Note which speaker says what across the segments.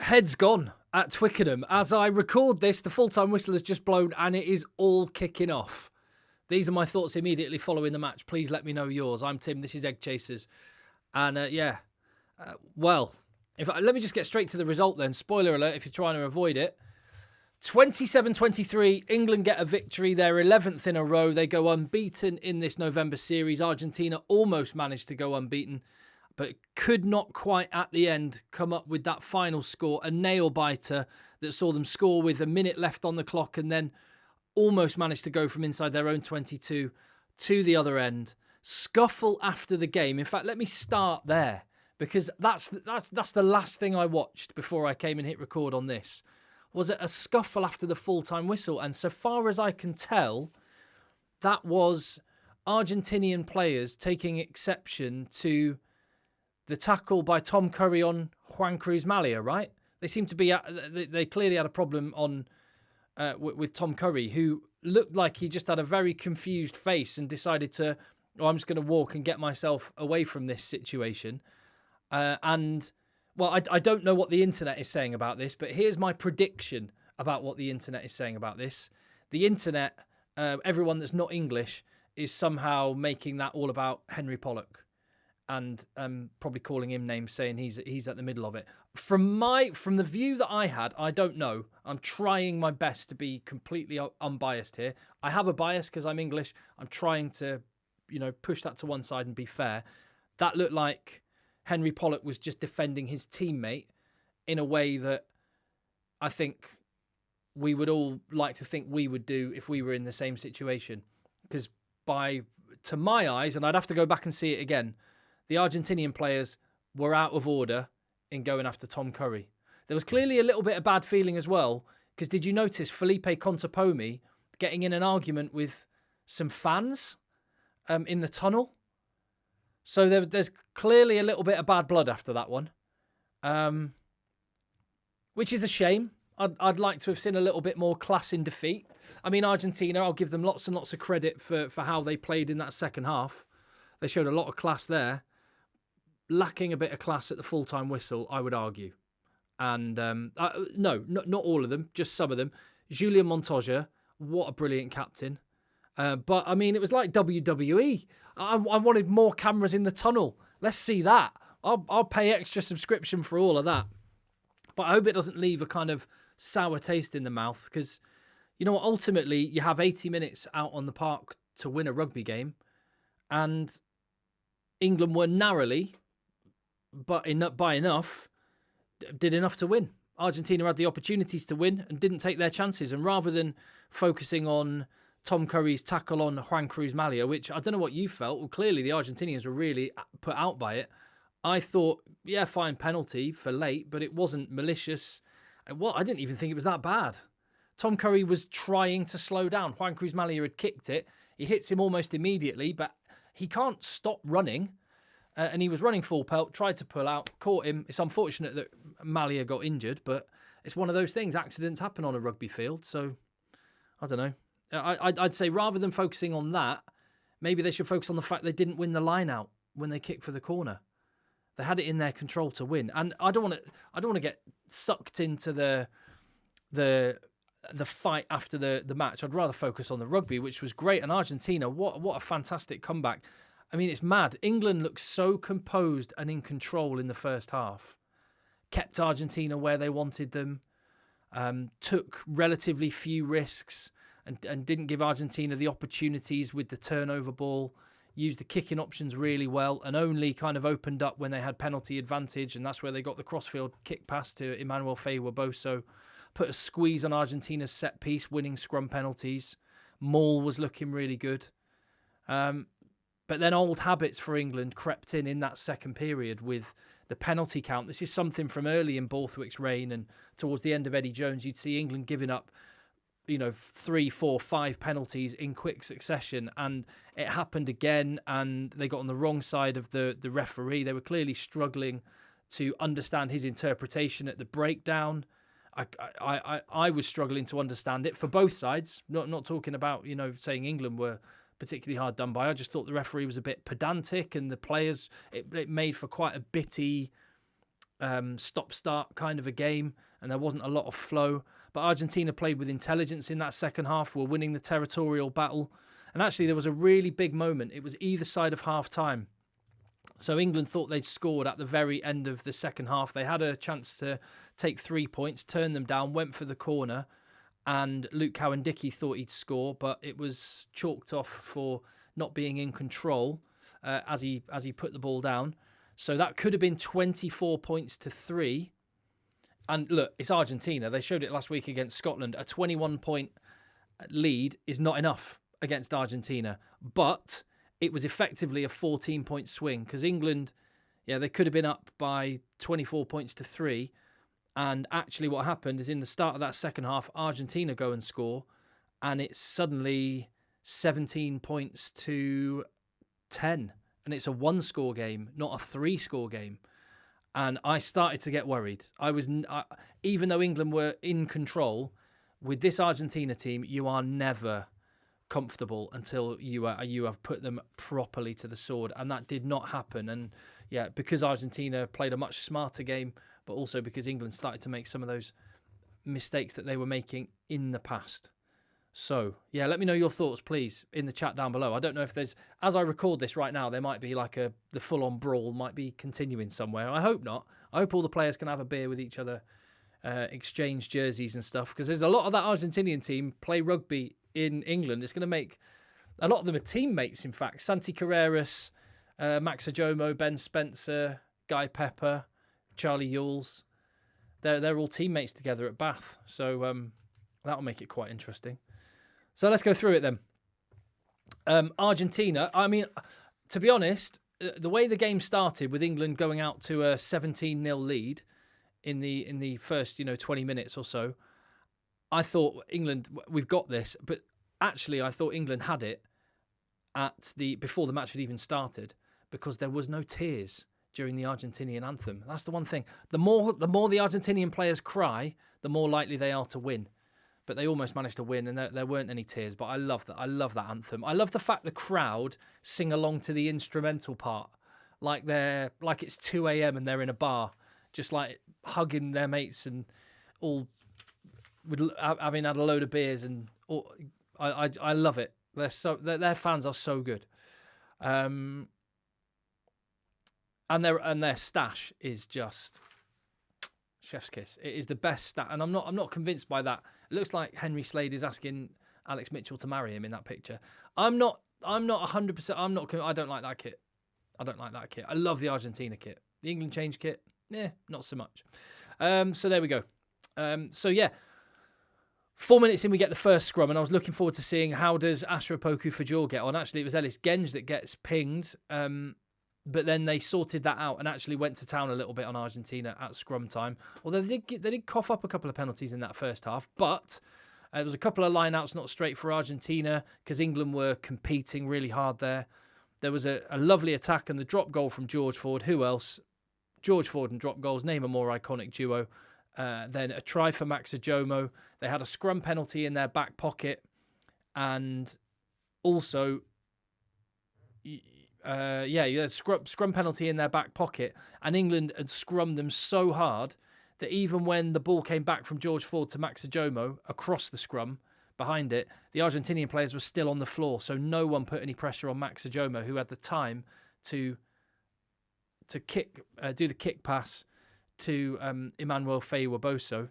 Speaker 1: Heads gone at Twickenham. As I record this, the full-time whistle has just blown and it is all kicking off. These are my thoughts immediately following the match. Please let me know yours. I'm Tim. This is Egg Chasers. And let me just get straight to the result then. Spoiler alert if you're trying to avoid it. 27-23, England get a victory. They're 11th in a row. They go unbeaten in this November series. Argentina almost managed to go unbeaten, but could not quite at the end come up with that final score, a nail-biter that saw them score with a minute left on the clock and then almost managed to go from inside their own 22 to the other end. Scuffle after the game. In fact, let me start there because that's the last thing I watched before I came and hit record on this. Was it a scuffle after the full-time whistle? And so far as I can tell, that was Argentinian players taking exception to the tackle by Tom Curry on Juan Cruz Malia, right? They seem to be, they clearly had a problem on with Tom Curry, who looked like he just had a very confused face and decided to, I'm just going to walk and get myself away from this situation. I don't know what the internet is saying about this, but here's my prediction about what the internet is saying about this. The internet, everyone that's not English, is somehow making that all about Henry Pollock and probably calling him names, saying he's at the middle of it. From the view that I had, I don't know. I'm trying my best to be completely unbiased here. I have a bias because I'm English. I'm trying to, push that to one side and be fair. That looked like Henry Pollock was just defending his teammate in a way that I think we would all like to think we would do if we were in the same situation. Because to my eyes, and I'd have to go back and see it again, the Argentinian players were out of order in going after Tom Curry. There was clearly a little bit of bad feeling as well, because did you notice Felipe Contepomi getting in an argument with some fans in the tunnel? So there's clearly a little bit of bad blood after that one, which is a shame. I'd like to have seen a little bit more class in defeat. I mean, Argentina, I'll give them lots and lots of credit for how they played in that second half. They showed a lot of class there. Lacking a bit of class at the full-time whistle, I would argue. And no, not all of them, just some of them. Julian Montoya, what a brilliant captain. But, I mean, it was like WWE. I wanted more cameras in the tunnel. Let's see that. I'll pay extra subscription for all of that. But I hope it doesn't leave a kind of sour taste in the mouth because, ultimately you have 80 minutes out on the park to win a rugby game. And England were narrowly, but by enough, did enough to win. Argentina had the opportunities to win and didn't take their chances. And rather than focusing on Tom Curry's tackle on Juan Cruz Malia, which I don't know what you felt. Well, clearly the Argentinians were really put out by it. I thought, yeah, fine penalty for late, but it wasn't malicious. I didn't even think it was that bad. Tom Curry was trying to slow down. Juan Cruz Malia had kicked it. He hits him almost immediately, but he can't stop running. And he was running full pelt, tried to pull out, caught him. It's unfortunate that Malia got injured, but it's one of those things. Accidents happen on a rugby field, so I don't know. I'd say rather than focusing on that, maybe they should focus on the fact they didn't win the line out when they kicked for the corner. They had it in their control to win, and I don't want to get sucked into the fight after the match. I'd rather focus on the rugby, which was great. And Argentina, what a fantastic comeback! I mean, it's mad. England looked so composed and in control in the first half, kept Argentina where they wanted them, took relatively few risks. And didn't give Argentina the opportunities with the turnover ball, used the kicking options really well, and only kind of opened up when they had penalty advantage, and that's where they got the crossfield kick pass to Emmanuel Fei-Waboso, put a squeeze on Argentina's set piece, winning scrum penalties. Maul was looking really good. But then old habits for England crept in that second period with the penalty count. This is something from early in Borthwick's reign, and towards the end of Eddie Jones, you'd see England giving up 3, 4, 5 penalties in quick succession, and it happened again, and they got on the wrong side of the referee. They were clearly struggling to understand his interpretation at the breakdown. I was struggling to understand it for both sides. Not talking about saying England were particularly hard done by. I just thought the referee was a bit pedantic, and the players it made for quite a bitty stop-start kind of a game, and there wasn't a lot of flow. But Argentina played with intelligence in that second half, were winning the territorial battle. And actually, there was a really big moment. It was either side of half-time. So England thought they'd scored at the very end of the second half. They had a chance to take 3 points, turn them down, went for the corner, and Luke Cowan-Dickie thought he'd score, but it was chalked off for not being in control as he put the ball down. So that could have been 24 points to 3. And look, it's Argentina. They showed it last week against Scotland. A 21-point lead is not enough against Argentina. But it was effectively a 14-point swing because England, they could have been up by 24 points to 3. And actually what happened is in the start of that second half, Argentina go and score. And it's suddenly 17 points to 10. And it's a 1-score game, not a 3-score game. And I started to get worried. Even though England were in control, with this Argentina team, you are never comfortable until you have put them properly to the sword. And that did not happen. And because Argentina played a much smarter game, but also because England started to make some of those mistakes that they were making in the past. So, let me know your thoughts, please, in the chat down below. I don't know if there's, as I record this right now, there might be like the full-on brawl might be continuing somewhere. I hope not. I hope all the players can have a beer with each other, exchange jerseys and stuff, because there's a lot of that Argentinian team play rugby in England. It's going to make, a lot of them are teammates, in fact. Santi Carreras, Max Ajomo, Ben Spencer, Guy Pepper, Charlie Ewells. They're all teammates together at Bath. So that'll make it quite interesting. So let's go through it then. Argentina, I mean, to be honest, the way the game started with England going out to a 17-0 lead in the first 20 minutes or so, I thought England, we've got this. But actually, I thought England had it before the match had even started because there was no tears during the Argentinian anthem. That's the one thing. The more the Argentinian players cry, the more likely they are to win. But they almost managed to win, and there weren't any tears. But I love that. I love that anthem. I love the fact the crowd sing along to the instrumental part, like it's 2 a.m. and they're in a bar, just like hugging their mates and all, having had a load of beers. And I love it. Their fans are so good, and their stash is just chef's kiss. It is the best stat, and I'm not convinced by that. It looks like Henry Slade is asking Alex Mitchell to marry him in that picture. I'm not 100%. I don't like that kit. I love the Argentina kit. The England change kit, not so much. So there we go. 4 minutes in, we get the first scrum, and I was looking forward to seeing how does Ashraf Fajor get on. Actually, it was Ellis Genge that gets pinged. But then they sorted that out and actually went to town a little bit on Argentina at scrum time. Although they did cough up a couple of penalties in that first half. But there was a couple of line-outs not straight for Argentina because England were competing really hard there. There was a lovely attack and the drop goal from George Ford. Who else? George Ford and drop goals, name a more iconic duo. Then a try for Max Ajomo. They had a scrum penalty in their back pocket. And also... scrum penalty in their back pocket, and England had scrummed them so hard that even when the ball came back from George Ford to Max Ajomo across the scrum behind it, the Argentinian players were still on the floor, so no one put any pressure on Max Ajomo, who had the time to do the kick pass to Emmanuel Faye-Waboso.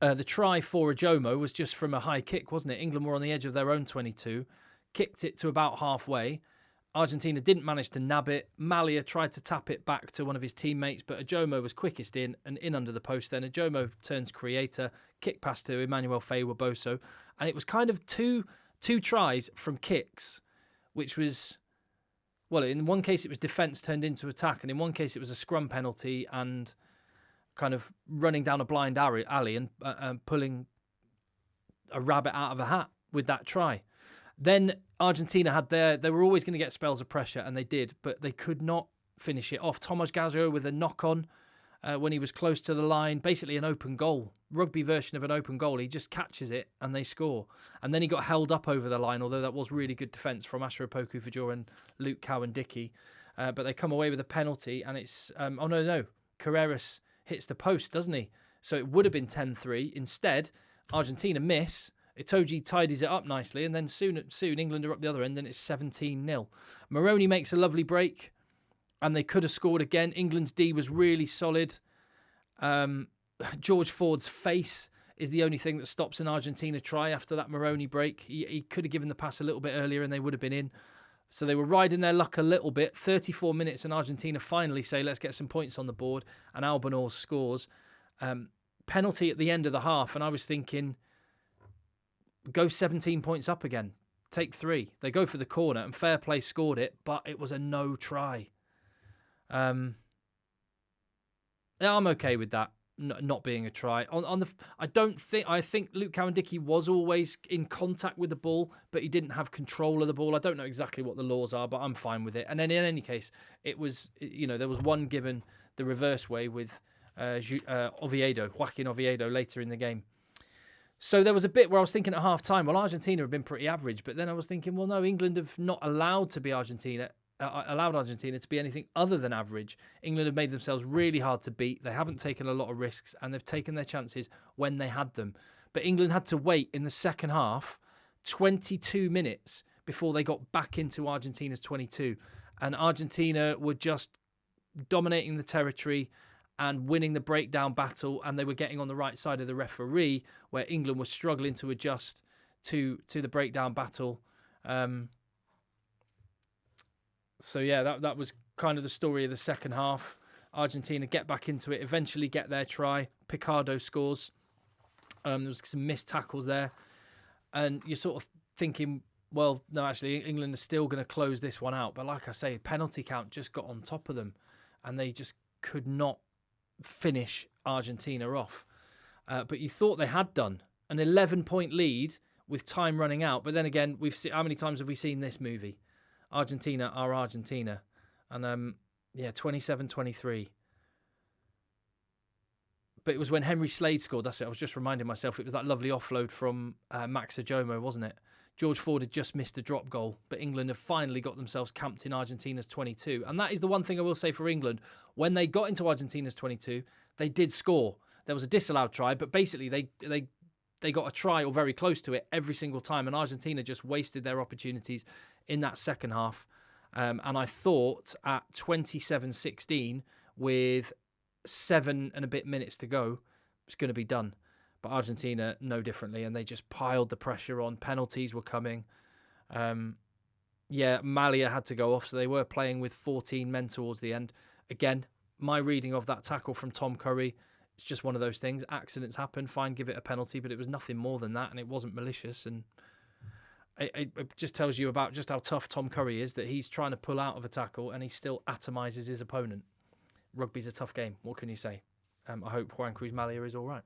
Speaker 1: The try for Ajomo was just from a high kick, wasn't it? England were on the edge of their own 22, kicked it to about halfway. Argentina didn't manage to nab it. Malia tried to tap it back to one of his teammates, but Ajomo was quickest in and in under the post. Then Ajomo turns creator, kick pass to Emmanuel Faye-Waboso. And it was kind of two tries from kicks, which was, well, in one case it was defence turned into attack, and in one case it was a scrum penalty and kind of running down a blind alley and pulling a rabbit out of a hat with that try. Then Argentina had they were always going to get spells of pressure, and they did, but they could not finish it off. Tomas Gazzo with a knock-on when he was close to the line, basically an open goal, rugby version of an open goal. He just catches it and they score. And then he got held up over the line, although that was really good defence from Ashraf Fajor and Luke Cowan-Dickie. But they come away with a penalty, and it's... no. Carreras hits the post, doesn't he? So it would have been 10-3. Instead, Argentina miss. Itoje tidies it up nicely, and then soon England are up the other end, and it's 17-0. Moroni makes a lovely break, and they could have scored again. England's D was really solid. George Ford's face is the only thing that stops an Argentina try after that Moroni break. He could have given the pass a little bit earlier, and they would have been in. So they were riding their luck a little bit. 34 minutes, and Argentina finally say, let's get some points on the board, and Albanor scores. Penalty at the end of the half, and I was thinking, go 17 points up again. Take 3. They go for the corner, and Fair Play scored it, but it was a no try. Yeah, I'm okay with that not being a try. I think Luke Cowan-Dickie was always in contact with the ball, but he didn't have control of the ball. I don't know exactly what the laws are, but I'm fine with it. And then in any case, it was, there was one given the reverse way with Joaquin Oviedo later in the game. So there was a bit where I was thinking at half-time, well, Argentina have been pretty average, but then I was thinking, well, no, England have not allowed Argentina to be anything other than average. England have made themselves really hard to beat. They haven't taken a lot of risks, and they've taken their chances when they had them. But England had to wait in the second half 22 minutes before they got back into Argentina's 22. And Argentina were just dominating the territory and winning the breakdown battle, and they were getting on the right side of the referee, where England was struggling to adjust to the breakdown battle. So yeah, that was kind of the story of the second half. Argentina get back into it, eventually get their try. Picardo scores. There was some missed tackles there. And you're sort of thinking, well, no, actually, England is still going to close this one out. But like I say, penalty count just got on top of them, and they just could not finish Argentina off. But you thought they had done. An 11-point lead with time running out. But then again, how many times have we seen this movie? Argentina are Argentina. And 27-23. But it was when Henry Slade scored. That's it. I was just reminding myself. It was that lovely offload from Max Ajomo, wasn't it? George Ford had just missed a drop goal, but England have finally got themselves camped in Argentina's 22. And that is the one thing I will say for England. When they got into Argentina's 22, they did score. There was a disallowed try, but basically they got a try or very close to it every single time. And Argentina just wasted their opportunities in that second half. And I thought at 27-16, with 7 and a bit minutes to go, it's going to be done. But Argentina, no differently, and they just piled the pressure on. Penalties were coming. Malia had to go off, so they were playing with 14 men towards the end. Again, my reading of that tackle from Tom Curry, it's just one of those things. Accidents happen, fine, give it a penalty, but it was nothing more than that, and it wasn't malicious. And it just tells you about just how tough Tom Curry is, that he's trying to pull out of a tackle, and he still atomises his opponent. Rugby's a tough game. What can you say? I hope Juan Cruz Malia is all right.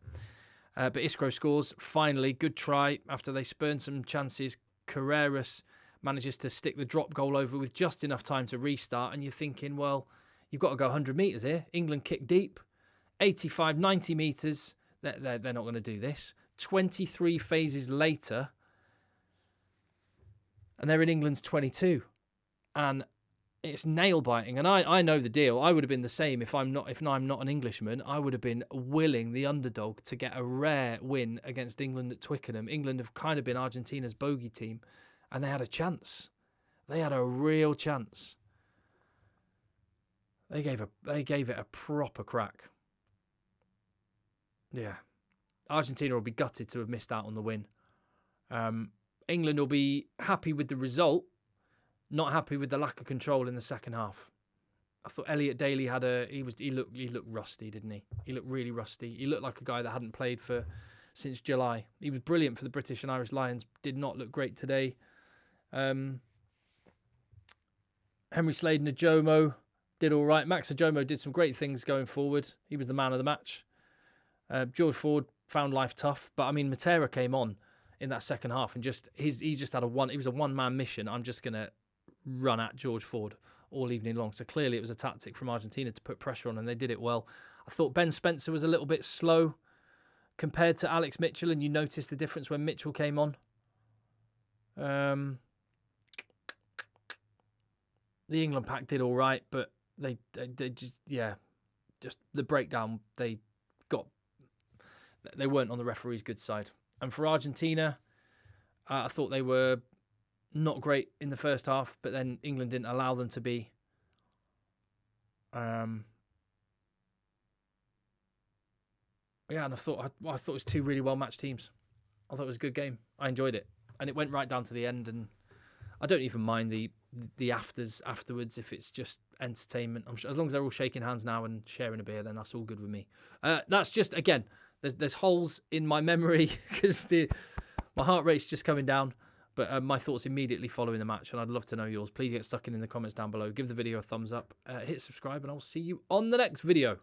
Speaker 1: But Isco scores, finally. Good try after they spurned some chances. Carreras manages to stick the drop goal over with just enough time to restart. And you're thinking, well, you've got to go 100 metres here. England kick deep. 85, 90 metres. They're not going to do this. 23 phases later, and they're in England's 22. And it's nail-biting, and I know the deal. I would have been the same if I'm not an Englishman. I would have been willing the underdog to get a rare win against England at Twickenham. England have kind of been Argentina's bogey team, and they had a chance. They had a real chance. They gave it a proper crack. Yeah, Argentina will be gutted to have missed out on the win. England will be happy with the result. Not happy with the lack of control in the second half. I thought Elliot Daly he looked rusty, didn't he? He looked really rusty. He looked like a guy that hadn't played since July. He was brilliant for the British and Irish Lions. Did not look great today. Henry Slade and Ajomo did all right. Max Ajomo did some great things going forward. He was the man of the match. George Ford found life tough, but I mean Matera came on in that second half and he just had it was a one-man mission. I'm just gonna run at George Ford all evening long. So clearly it was a tactic from Argentina to put pressure on, and they did it well. I thought Ben Spencer was a little bit slow compared to Alex Mitchell, and you noticed the difference when Mitchell came on. The England pack did all right, but they just, just the breakdown they weren't on the referee's good side. And for Argentina, I thought they were not great in the first half, but then England didn't allow them to be. Yeah, and I thought it was two really well matched teams. I thought it was a good game. I enjoyed it, and it went right down to the end. And I don't even mind the afters afterwards if it's just entertainment. I'm sure as long as they're all shaking hands now and sharing a beer, then that's all good with me. That's just, again, there's holes in my memory because my heart rate's just coming down. But my thoughts immediately following the match, and I'd love to know yours. Please get stuck in the comments down below. Give the video a thumbs up, hit subscribe, and I'll see you on the next video.